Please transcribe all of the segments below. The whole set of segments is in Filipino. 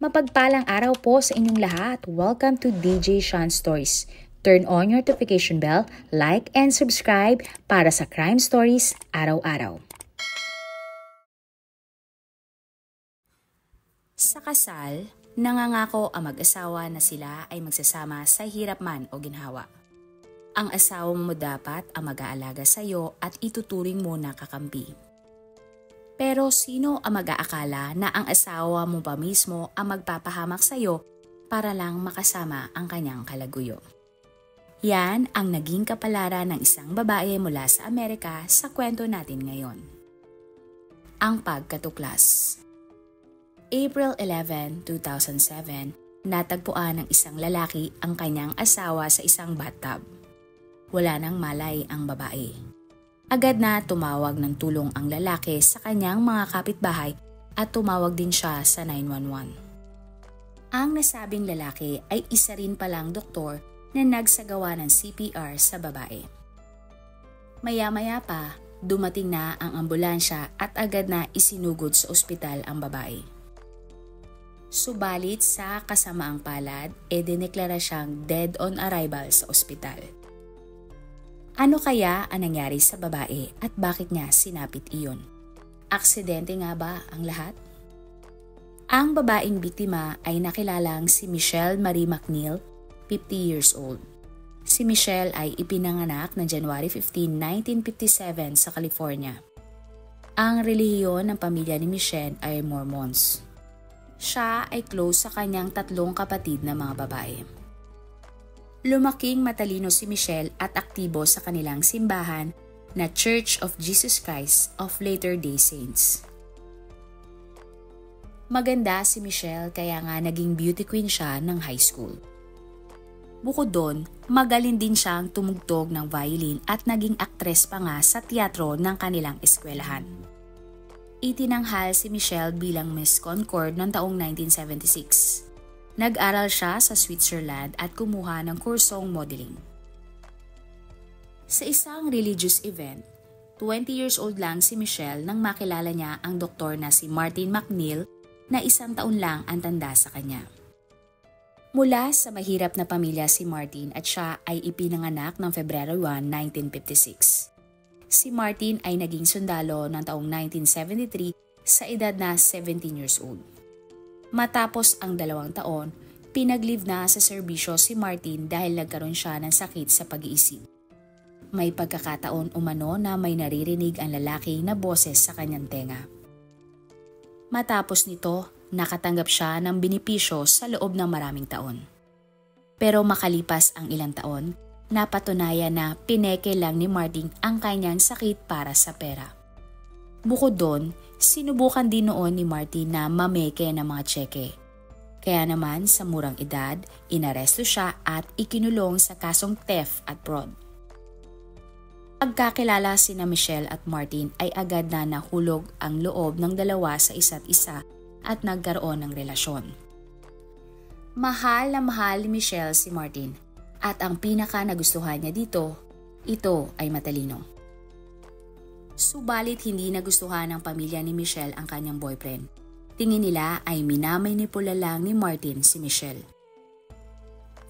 Mapagpalang araw po sa inyong lahat. Welcome to DJ Sean Stories. Turn on your notification bell, like and subscribe para sa crime stories araw-araw. Sa kasal, nangangako ang mag-asawa na sila ay magsasama sa hirap man o ginhawa. Ang asawa mo dapat ang mag-aalaga sa iyo at ituturing mo na kakampi. Pero sino ang mag-aakala na ang asawa mo pa mismo ang magpapahamak sa iyo para lang makasama ang kanyang kalaguyo? Yan ang naging kapalaran ng isang babae mula sa Amerika sa kwento natin ngayon. Ang pagkatuklas. April 11, 2007, natagpuan ng isang lalaki ang kanyang asawa sa isang bathtub. Wala nang malay ang babae. Agad na tumawag ng tulong ang lalaki sa kanyang mga kapitbahay at tumawag din siya sa 911. Ang nasabing lalaki ay isa rin palang doktor na nagsagawa ng CPR sa babae. Maya-maya pa, dumating na ang ambulansya at agad na isinugod sa ospital ang babae. Subalit sa kasamaang palad, dineklara siyang dead on arrival sa ospital. Ano kaya ang nangyari sa babae at bakit niya sinapit iyon? Aksidente nga ba ang lahat? Ang babaeng biktima ay nakilalang si Michelle Marie McNeil, 50 years old. Si Michelle ay ipinanganak ng January 15, 1957 sa California. Ang relihiyon ng pamilya ni Michelle ay Mormons. Siya ay close sa kanyang tatlong kapatid na mga babae. Lumaking matalino si Michelle at aktibo sa kanilang simbahan na Church of Jesus Christ of Latter-day Saints. Maganda si Michelle kaya nga naging beauty queen siya ng high school. Bukod doon, magaling din siyang tumugtog ng violin at naging aktres pa nga sa teatro ng kanilang eskwelahan. Itinanghal si Michelle bilang Miss Concord noong taong 1976. Nag-aral siya sa Switzerland at kumuha ng kursong modeling. Sa isang religious event, 20 years old lang si Michelle nang makilala niya ang doktor na si Martin McNeil na 1 taon lang ang tanda sa kanya. Mula sa mahirap na pamilya si Martin at siya ay ipinanganak ng February 1, 1956. Si Martin ay naging sundalo ng taong 1973 sa edad na 17 years old. Matapos ang 2 taon, pinag-leave na sa serbisyo si Martin dahil nagkaroon siya ng sakit sa pag-iisip. May pagkakataon umano na may naririnig ang lalaki na boses sa kanyang tenga. Matapos nito, nakatanggap siya ng benepisyo sa loob ng maraming taon. Pero makalipas ang ilang taon, napatunayan na pineke lang ni Martin ang kanyang sakit para sa pera. Bukod doon, sinubukan din noon ni Martin na mameke ng mga tseke. Kaya naman sa murang edad, inaresto siya at ikinulong sa kasong theft at fraud. Pagkakilala sina Michelle at Martin ay agad na nahulog ang loob ng dalawa sa isa't isa at nagkaroon ng relasyon. Mahal na mahal ni Michelle si Martin at ang pinaka nagustuhan niya dito, ito ay matalino. Subalit hindi nagustuhan ng pamilya ni Michelle ang kanyang boyfriend. Tingin nila ay minamanipula lang ni Martin si Michelle.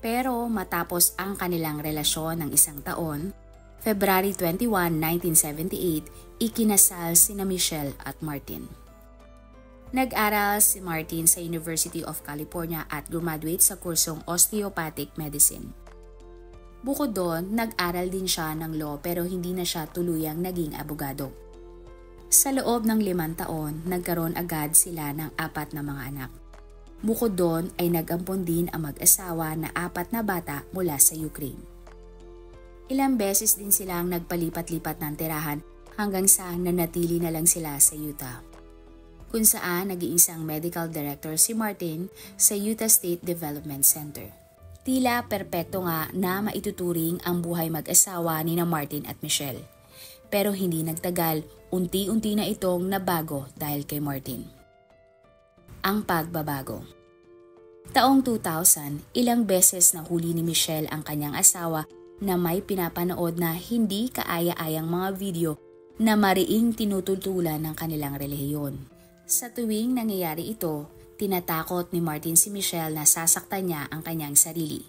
Pero matapos ang kanilang relasyon ng 1 taon, February 21, 1978, ikinasal sina Michelle at Martin. Nag-aral si Martin sa University of California at graduate sa kursong Osteopathic Medicine. Bukod doon, nag-aral din siya ng law pero hindi na siya tuluyang naging abogado. Sa loob ng 5 taon, nagkaroon agad sila ng 4 na mga anak. Bukod doon ay nag-ampon din ang mag-asawa na 4 na bata mula sa Ukraine. Ilang beses din silang nagpalipat-lipat ng tirahan hanggang sa nanatili na lang sila sa Utah, kung saan nag-iisang medical director si Martin sa Utah State Development Center. Tila perpekto nga na maituturing ang buhay mag-asawa ni na Martin at Michelle. Pero hindi nagtagal, unti-unti na itong nabago dahil kay Martin. Ang pagbabago. Taong 2000, ilang beses nahuli ni Michelle ang kanyang asawa na may pinapanood na hindi kaaya-ayang mga video na mariing tinutultulan ng kanilang relihiyon. Sa tuwing nangyayari ito, tinatakot ni Martin si Michelle na sasaktan niya ang kanyang sarili.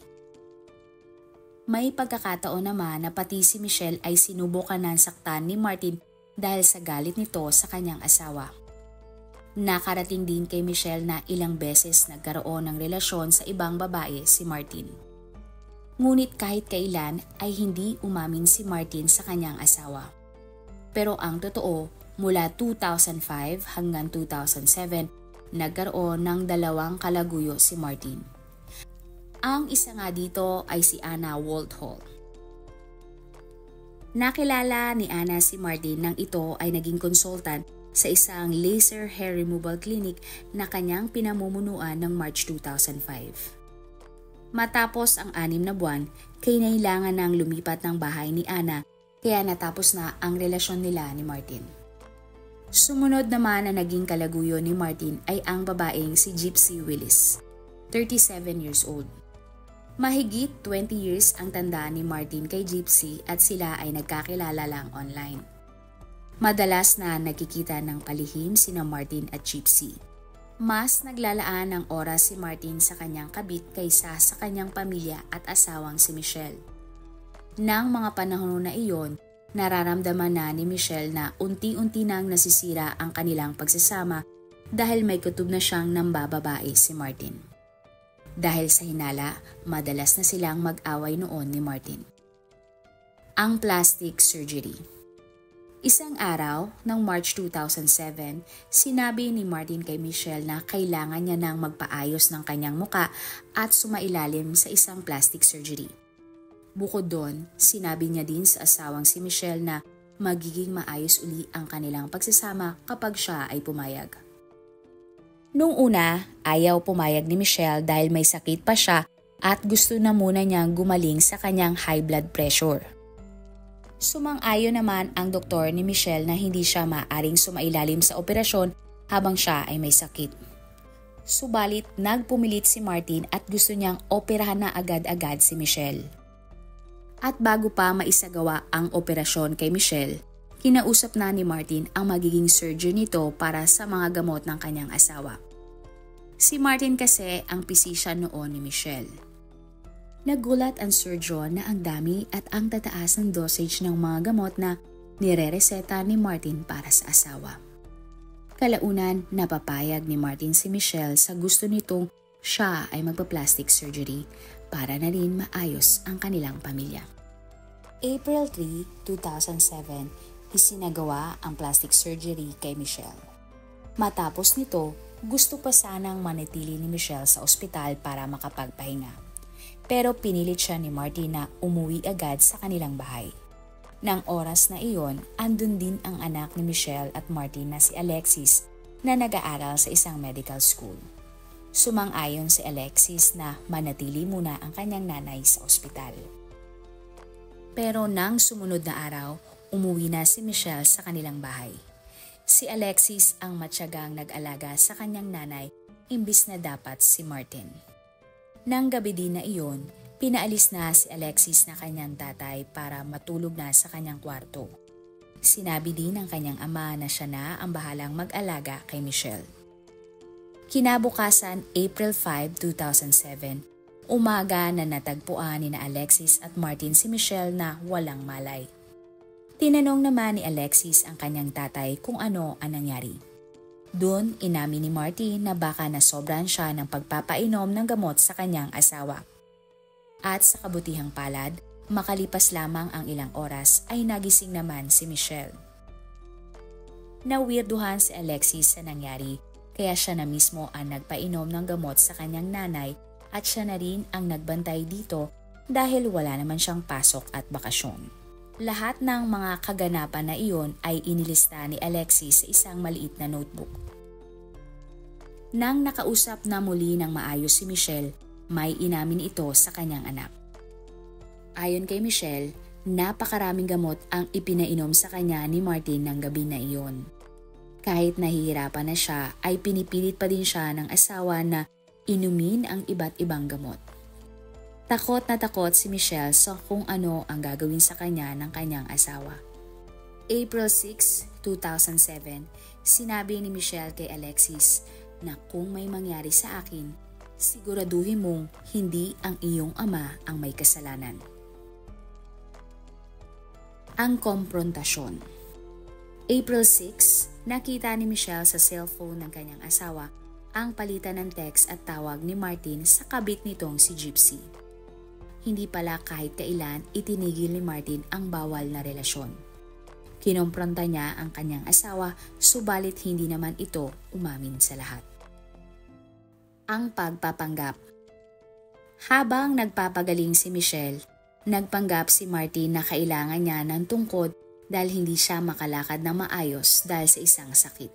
May pagkakataon naman na pati si Michelle ay sinubukan ng saktan ni Martin dahil sa galit nito sa kanyang asawa. Nakarating din kay Michelle na ilang beses nagkaroon ng relasyon sa ibang babae si Martin. Ngunit kahit kailan ay hindi umamin si Martin sa kanyang asawa. Pero ang totoo, mula 2005 hanggang 2007, nagkaroon ng 2 kalaguyo si Martin. Ang isa nga dito ay si Anna Woldhall. Nakilala ni Anna si Martin nang ito ay naging consultant sa isang laser hair removal clinic na kanyang pinamumunuan ng March 2005. Matapos ang 6 na buwan, kinailangan nang lumipat ng bahay ni Anna kaya natapos na ang relasyon nila ni Martin. Sumunod naman na naging kalaguyo ni Martin ay ang babaeng si Gypsy Willis, 37 years old. Mahigit 20 years ang tanda ni Martin kay Gypsy at sila ay nagkakilala lang online. Madalas na nagkikita ng palihim sina Martin at Gypsy. Mas naglalaan ng oras si Martin sa kanyang kabit kaysa sa kanyang pamilya at asawang si Michelle. Nang mga panahon na iyon, nararamdaman na ni Michelle na unti-unti nang nasisira ang kanilang pagsasama dahil may kutob na siyang nambababae si Martin. Dahil sa hinala, madalas na silang mag-away noon ni Martin. Ang plastic surgery. Isang araw, ng March 2007, sinabi ni Martin kay Michelle na kailangan niya nang magpaayos ng kanyang muka at sumailalim sa isang plastic surgery. Bukod doon, sinabi niya din sa asawang si Michelle na magiging maayos uli ang kanilang pagsasama kapag siya ay pumayag. Noong una, ayaw pumayag ni Michelle dahil may sakit pa siya at gusto na muna niyang gumaling sa kanyang high blood pressure. Sumang-ayon naman ang doktor ni Michelle na hindi siya maaaring sumailalim sa operasyon habang siya ay may sakit. Subalit nagpumilit si Martin at gusto niyang operahan na agad-agad si Michelle. At bago pa maisagawa ang operasyon kay Michelle, kinausap na ni Martin ang magiging surgeon nito para sa mga gamot ng kanyang asawa. Si Martin kasi ang physician noon ni Michelle. Nagulat ang surgeon na ang dami at ang tataas ng dosage ng mga gamot na nirereseta ni Martin para sa asawa. Kalaunan, napapayag ni Martin si Michelle sa gusto nitong siya ay magpa-plastic surgery para na rin maayos ang kanilang pamilya. April 3, 2007, isinagawa ang plastic surgery kay Michelle. Matapos nito, gusto pa sanang manatili ni Michelle sa ospital para makapagpahinga. Pero pinilit siya ni Martin na umuwi agad sa kanilang bahay. Nang oras na iyon, andun din ang anak ni Michelle at Martin na si Alexis na nag-aaral sa isang medical school. Sumang-ayon si Alexis na manatili muna ang kanyang nanay sa ospital. Pero nang sumunod na araw, umuwi na si Michelle sa kanilang bahay. Si Alexis ang matyagang nag-alaga sa kanyang nanay imbis na dapat si Martin. Nang gabi din na iyon, pinaalis na si Alexis na kanyang tatay para matulog na sa kanyang kwarto. Sinabi din ng kanyang ama na siya na ang bahalang mag-alaga kay Michelle. Kinabukasan, April 5, 2007, umaga na natagpuan ni Alexis at Martin si Michelle na walang malay. Tinanong naman ni Alexis ang kanyang tatay kung ano ang nangyari. Doon, inamin ni Martin na baka nasobran siya ng pagpapainom ng gamot sa kanyang asawa. At sa kabutihang palad, makalipas lamang ang ilang oras ay nagising naman si Michelle. Nawirduhan si Alexis sa nangyari, kaya siya na mismo ang nagpainom ng gamot sa kanyang nanay at siya na rin ang nagbantay dito dahil wala naman siyang pasok at bakasyon. Lahat ng mga kaganapan na iyon ay inilista ni Alexis sa isang maliit na notebook. Nang nakausap na muli ng maayos si Michelle, may inamin ito sa kanyang anak. Ayon kay Michelle, napakaraming gamot ang ipinainom sa kanya ni Martin ng gabi na iyon. Kahit nahihirapan na siya, ay pinipilit pa din siya ng asawa na inumin ang iba't ibang gamot. Takot na takot si Michelle sa kung ano ang gagawin sa kanya ng kanyang asawa. April 6, 2007, sinabi ni Michelle kay Alexis, na kung may mangyari sa akin, siguraduhin mong hindi ang iyong ama ang may kasalanan. Ang komprontasyon. April 6, nakita ni Michelle sa cellphone ng kanyang asawa ang palitan ng text at tawag ni Martin sa kabit nitong si Gypsy. Hindi pala kahit kailan itinigil ni Martin ang bawal na relasyon. Kinompronta niya ang kanyang asawa, subalit hindi naman ito umamin sa lahat. Ang pagpapanggap. Habang nagpapagaling si Michelle, nagpanggap si Martin na kailangan niya ng tungkod dahil hindi siya makalakad na maayos dahil sa isang sakit.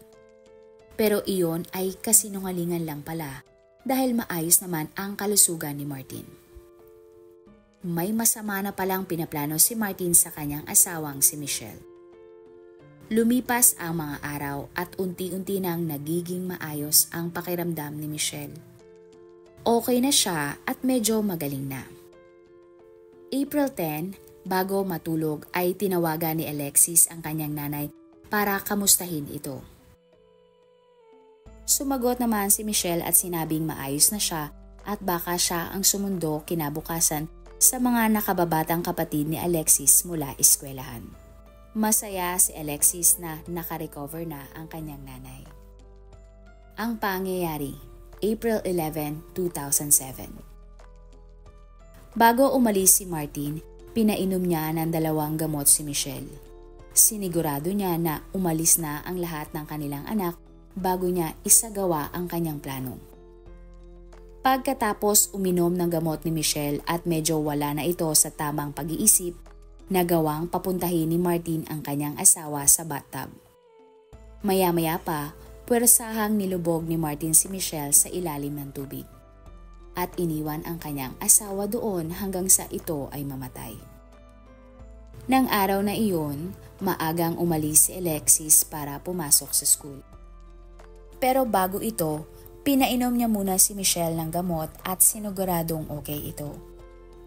Pero iyon ay kasinungalingan lang pala dahil maayos naman ang kalusugan ni Martin. May masama na palang pinaplano si Martin sa kanyang asawang si Michelle. Lumipas ang mga araw at unti-unti nang nagiging maayos ang pakiramdam ni Michelle. Okay na siya at medyo magaling na. April 10, bago matulog ay tinawagan ni Alexis ang kanyang nanay para kamustahin ito. Sumagot naman si Michelle at sinabing maayos na siya at baka siya ang sumundo kinabukasan sa mga nakababatang kapatid ni Alexis mula eskwelahan. Masaya si Alexis na nakarecover na ang kanyang nanay. Ang pangyayari, April 11, 2007. Bago umalis si Martin, pinainom niya ng 2 gamot si Michelle. Sinigurado niya na umalis na ang lahat ng kanilang anak bago niya isagawa ang kanyang plano. Pagkatapos uminom ng gamot ni Michelle at medyo wala na ito sa tamang pag-iisip, nagawang papuntahin ni Martin ang kanyang asawa sa bathtub. Maya-maya pa, puwersahang nilubog ni Martin si Michelle sa ilalim ng tubig at iniwan ang kanyang asawa doon hanggang sa ito ay mamatay. Nang araw na iyon, maagang umalis si Alexis para pumasok sa school. Pero bago ito, pinainom niya muna si Michelle ng gamot at siniguradong okay ito.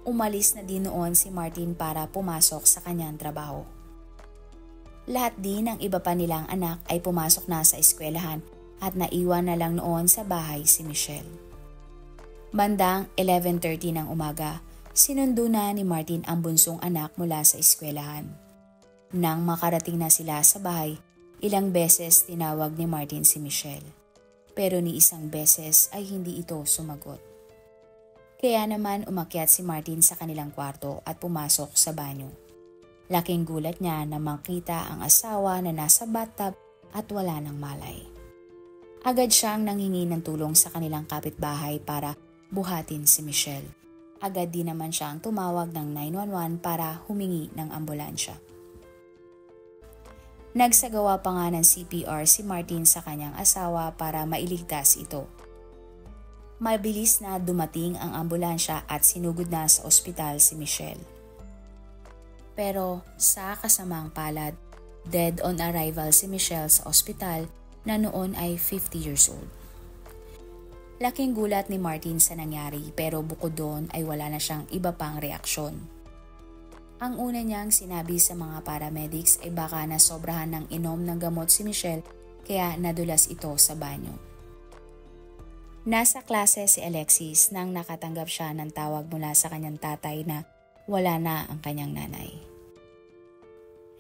Umalis na din noon si Martin para pumasok sa kanyang trabaho. Lahat din ng iba pa nilang anak ay pumasok na sa eskwelahan at naiwan na lang noon sa bahay si Michelle. Bandang 11:30 ng umaga, sinundo na ni Martin ang bunsong anak mula sa eskwelahan. Nang makarating na sila sa bahay, ilang beses tinawag ni Martin si Michelle. Pero ni isang beses ay hindi ito sumagot. Kaya naman umakyat si Martin sa kanilang kwarto at pumasok sa banyo. Laking gulat niya na makita ang asawa na nasa bathtub at wala ng malay. Agad siyang nanghingi ng tulong sa kanilang kapitbahay para buhatin si Michelle. Agad din naman siyang tumawag ng 911 para humingi ng ambulansya. Nagsagawa pa nga ng CPR si Martin sa kanyang asawa para mailigtas ito. Mabilis na dumating ang ambulansya at sinugod na sa ospital si Michelle. Pero sa kasamang palad, dead on arrival si Michelle sa ospital na noon ay 50 years old. Laking gulat ni Martin sa nangyari pero bukod doon ay wala na siyang iba pang reaksyon. Ang una niyang sinabi sa mga paramedics ay baka nasobrahan ng inom ng gamot si Michelle kaya nadulas ito sa banyo. Nasa klase si Alexis nang nakatanggap siya ng tawag mula sa kanyang tatay na wala na ang kanyang nanay.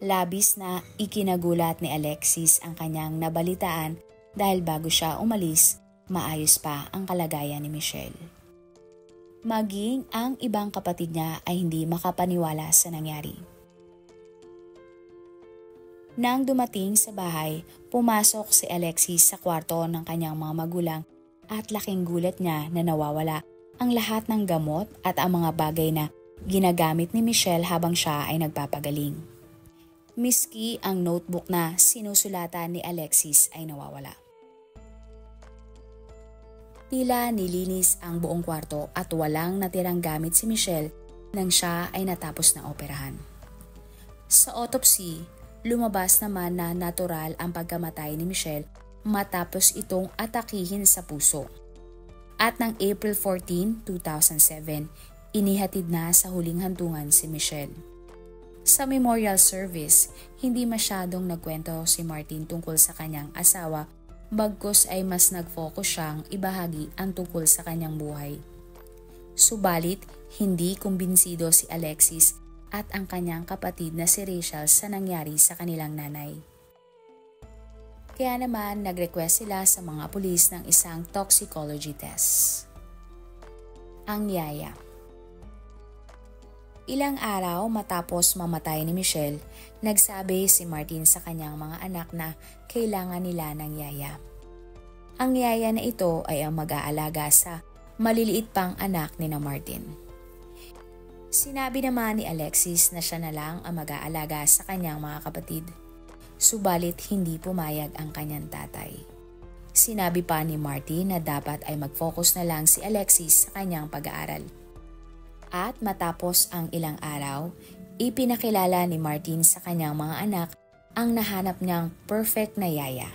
Labis na ikinagulat ni Alexis ang kanyang nabalitaan dahil bago siya umalis, maayos pa ang kalagayan ni Michelle. Maging ang ibang kapatid niya ay hindi makapaniwala sa nangyari. Nang dumating sa bahay, pumasok si Alexis sa kwarto ng kanyang mga magulang at laking gulat niya na nawawala ang lahat ng gamot at ang mga bagay na ginagamit ni Michelle habang siya ay nagpapagaling. Miski ang notebook na sinusulatan ni Alexis ay nawawala. Tila nilinis ang buong kwarto at walang natirang gamit si Michelle nang siya ay natapos na operahan. Sa autopsy, lumabas naman na natural ang pagkamatay ni Michelle matapos itong atakihin sa puso. At ng April 14, 2007, inihatid na sa huling hantungan si Michelle. Sa memorial service, hindi masyadong nagkwento si Martin tungkol sa kanyang asawa bagkus ay mas nag-focus siyang ibahagi ang tungkol sa kanyang buhay. Subalit, hindi kumbinsido si Alexis at ang kanyang kapatid na si Rachel sa nangyari sa kanilang nanay. Kaya naman nag-request sila sa mga pulis ng isang toxicology test. Ang yaya. Ilang araw matapos mamatay ni Michelle, nagsabi si Martin sa kanyang mga anak na kailangan nila ng yaya. Ang yaya na ito ay ang mag-aalaga sa maliliit pang anak ni Martin. Sinabi naman ni Alexis na siya na lang ang mag-aalaga sa kanyang mga kapatid. Subalit hindi pumayag ang kanyang tatay. Sinabi pa ni Martin na dapat ay mag-focus na lang si Alexis sa kanyang pag-aaral. At matapos ang ilang araw, ipinakilala ni Martin sa kanyang mga anak ang nahanap niyang perfect na yaya.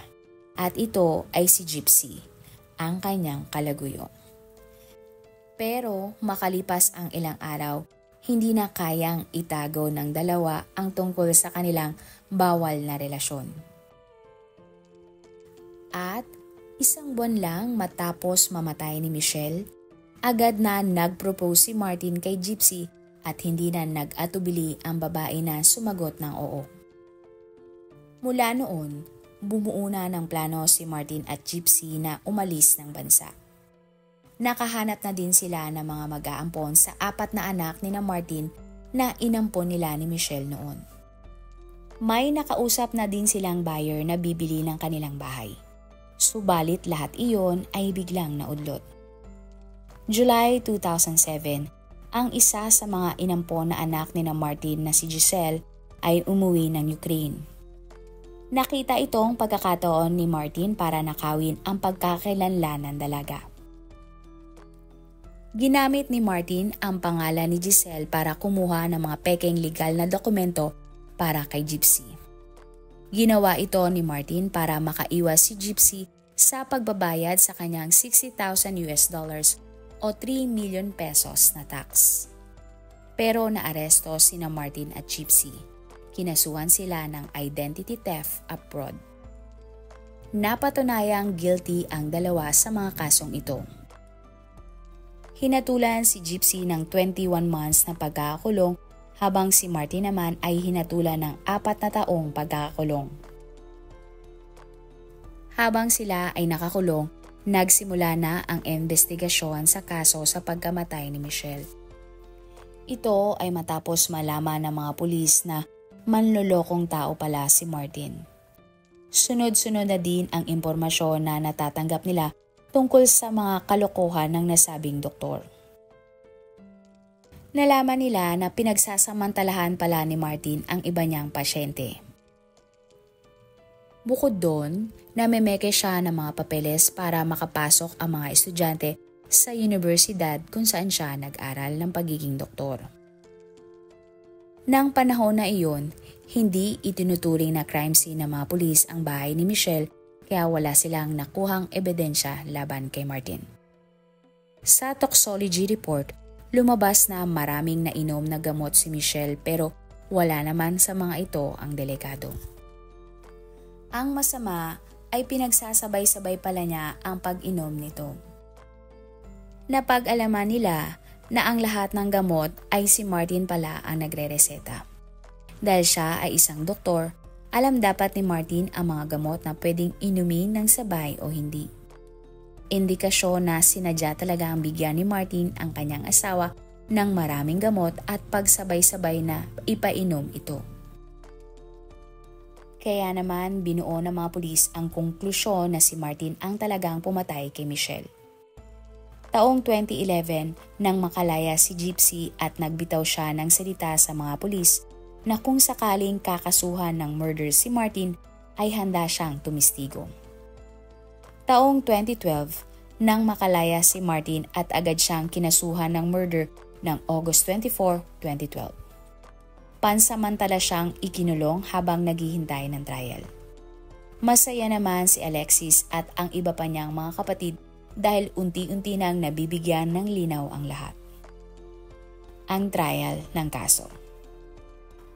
At ito ay si Gypsy, ang kanyang kalaguyo. Pero makalipas ang ilang araw, hindi na kayang itago ng dalawa ang tungkol sa kanilang bawal na relasyon. At isang buwan lang matapos mamatay ni Michelle, agad na nag-propose si Martin kay Gypsy at hindi na nag-atubili ang babae na sumagot ng oo. Mula noon, bumuo na ng plano si Martin at Gypsy na umalis ng bansa. Nakahanap na din sila ng mga mag-aampon sa 4 na anak ni Martin na inampon nila ni Michelle noon. May nakausap na din silang buyer na bibili ng kanilang bahay. Subalit lahat iyon ay biglang naudlot. July 2007, ang isa sa mga inampon na anak ni Martin na si Giselle ay umuwi ng Ukraine. Nakita itong pagkakataon ni Martin para nakawin ang pagkakakilanlan ng dalaga. Ginamit ni Martin ang pangalan ni Giselle para kumuha ng mga pekeng legal na dokumento para kay Gypsy. Ginawa ito ni Martin para makaiwas si Gypsy sa pagbabayad sa kanyang $60,000 o 3 million pesos na tax. Pero naaresto sina Martin at Gypsy. Kinasuhan sila ng identity theft abroad. Napatunayang guilty ang dalawa sa mga kasong ito. Hinatulan si Gypsy ng 21 months na pagkakakulong habang si Martin naman ay hinatulan ng 4 na taong pagkakakulong. Habang sila ay nakakulong, nagsimula na ang investigasyon sa kaso sa pagkamatay ni Michelle. Ito ay matapos malaman ng mga pulis na manlolokong tao pala si Martin. Sunod-sunod na din ang impormasyon na natatanggap nila tungkol sa mga kalokohan ng nasabing doktor. Nalaman nila na pinagsasamantalahan pala ni Martin ang iba niyang pasyente. Bukod doon, namemeke siya ng mga papeles para makapasok ang mga estudyante sa universidad kung saan siya nag-aral ng pagiging doktor. Nang panahon na iyon, hindi itinuturing na crime scene ng mga pulis ang bahay ni Michelle kaya wala silang nakuhang ebidensya laban kay Martin. Sa toxology report, lumabas na maraming nainom na gamot si Michelle pero wala naman sa mga ito ang delikado. Ang masama ay pinagsasabay-sabay pala niya ang pag-inom nito. Napag-alaman nila na ang lahat ng gamot ay si Martin pala ang nagre-reseta. Dahil siya ay isang doktor, alam dapat ni Martin ang mga gamot na pwedeng inumin ng sabay o hindi. Indikasyon na sinadya talaga ang bigyan ni Martin ang kanyang asawa ng maraming gamot at pagsabay-sabay na ipainom ito. Kaya naman binuo ng mga pulis ang konklusyon na si Martin ang talagang pumatay kay Michelle. Taong 2011 nang makalaya si Gypsy at nagbitaw siya ng salita sa mga pulis na kung sakaling kakasuhan ng murder si Martin ay handa siyang tumistigo. Taong 2012 nang makalaya si Martin at agad siyang kinasuhan ng murder ng August 24, 2012. Pansamantala siyang ikinulong habang naghihintay ng trial. Masaya naman si Alexis at ang iba pa niyang mga kapatid dahil unti-unti nang nabibigyan ng linaw ang lahat. Ang trial ng kaso.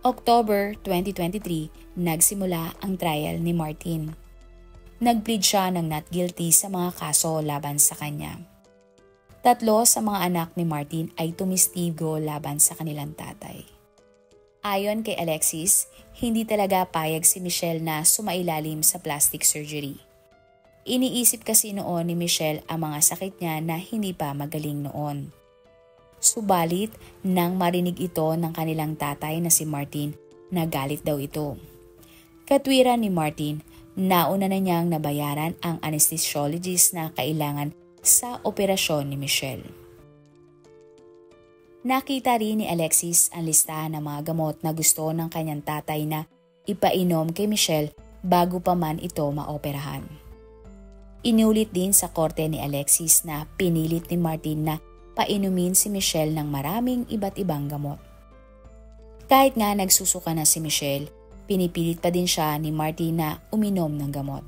October 2023, nagsimula ang trial ni Martin. Nag-plead siya ng not guilty sa mga kaso laban sa kanya. 3 sa mga anak ni Martin ay tumistigo laban sa kanilang tatay. Ayon kay Alexis, hindi talaga payag si Michelle na sumailalim sa plastic surgery. Iniisip kasi noon ni Michelle ang mga sakit niya na hindi pa magaling noon. Subalit, nang marinig ito ng kanilang tatay na si Martin, nagalit daw ito. Katwiran ni Martin, nauna na niyang nabayaran ang anesthesiologist na kailangan sa operasyon ni Michelle. Nakita rin ni Alexis ang listahan ng mga gamot na gusto ng kanyang tatay na ipainom kay Michelle bago pa man ito maoperahan. Inulit din sa korte ni Alexis na pinilit ni Martin na painumin si Michelle ng maraming iba't ibang gamot. Kahit nga nagsusuka na si Michelle, pinipilit pa din siya ni Martin na uminom ng gamot.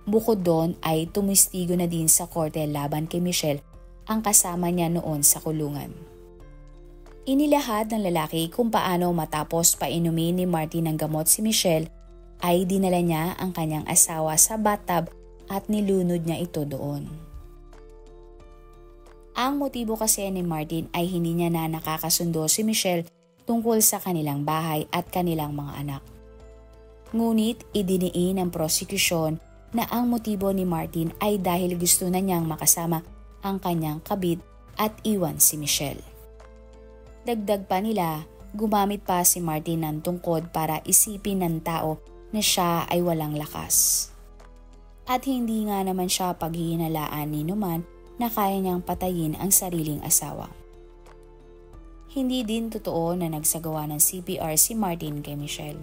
Bukod doon ay tumistigo na din sa korte laban kay Michelle ang kasama niya noon sa kulungan. Inilahad ng lalaki kung paano matapos painumin ni Martin ng gamot si Michelle ay dinala niya ang kanyang asawa sa bathtub at nilunod niya ito doon. Ang motibo kasi ni Martin ay hindi niya na nakakasundo si Michelle tungkol sa kanilang bahay at kanilang mga anak. Ngunit idiniin ng prosecution na ang motibo ni Martin ay dahil gusto na niyang makasama ang kanyang kabit at iwan si Michelle. Dagdag pa nila, gumamit pa si Martin ng tungkod para isipin ng tao na siya ay walang lakas. At hindi nga naman siya paghihinalaan ni Numan na kaya niyang patayin ang sariling asawa. Hindi din totoo na nagsagawa ng CPR si Martin kay Michelle.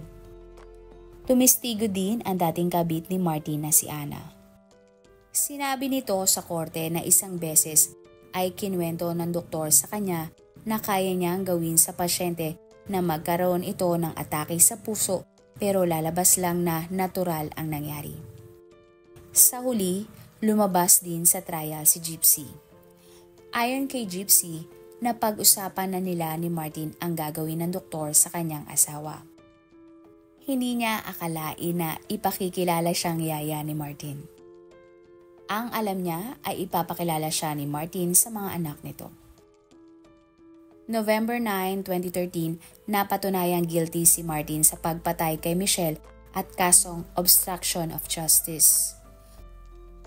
Tumistigo din ang dating kabit ni Martin na si Ana. Sinabi nito sa korte na isang beses ay kinwento ng doktor sa kanya na kaya niyang gawin sa pasyente na magkaroon ito ng atake sa puso pero lalabas lang na natural ang nangyari. Sa huli, lumabas din sa trial si Gypsy. Ayon kay Gypsy, napag-usapan na nila ni Martin ang gagawin ng doktor sa kanyang asawa. Hindi niya akalain na ipakikilala siyang yaya ni Martin. Ang alam niya ay ipapakilala siya ni Martin sa mga anak nito. November 9, 2013, napatunayang guilty si Martin sa pagpatay kay Michelle at kasong obstruction of justice.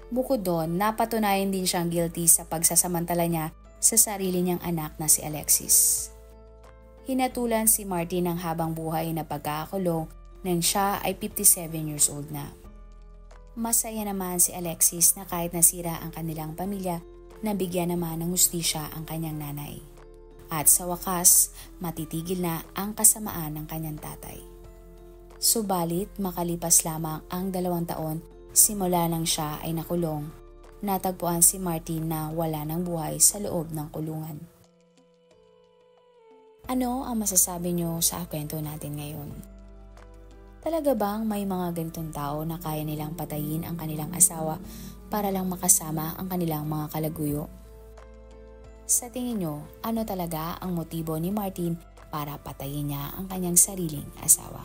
Bukod doon, napatunayan din siyang guilty sa pagsasamantala niya sa sarili niyang anak na si Alexis. Hinatulan si Martin ng habang buhay na pagkakakulong nang siya ay 57 years old na. Masaya naman si Alexis na kahit nasira ang kanilang pamilya, nabigyan naman ng hustisya ang kanyang nanay. At sa wakas, matitigil na ang kasamaan ng kanyang tatay. Subalit makalipas lamang ang 2 taon, simula nang siya ay nakulong, natagpuan si Martin na wala ng buhay sa loob ng kulungan. Ano ang masasabi niyo sa kwento natin ngayon? Talaga bang may mga ganitong tao na kaya nilang patayin ang kanilang asawa para lang makasama ang kanilang mga kalaguyo? Sa tingin niyo, ano talaga ang motibo ni Martin para patayin niya ang kanyang sariling asawa?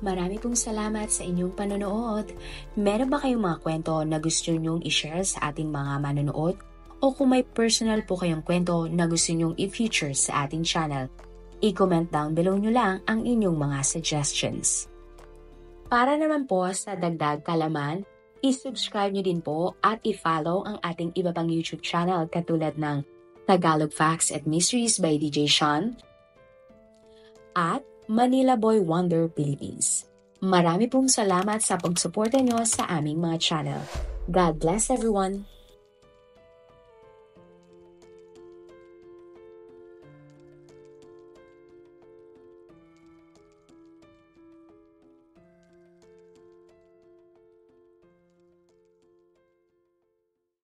Marami pong salamat sa inyong panonood. Meron ba kayong mga kwento na gusto nyong i-share sa ating mga manonood? O kung may personal po kayong kwento na gusto nyong i-feature sa ating channel, i-comment down below nyo lang ang inyong mga suggestions. Para naman po sa dagdag kalaman, i-subscribe nyo din po at i-follow ang ating iba pang YouTube channel katulad ng Tagalog Facts and Mysteries by DJ Sean at Manila Boy Wonder Philippines. Marami pong salamat sa pagsuporta nyo sa aming mga channel. God bless everyone!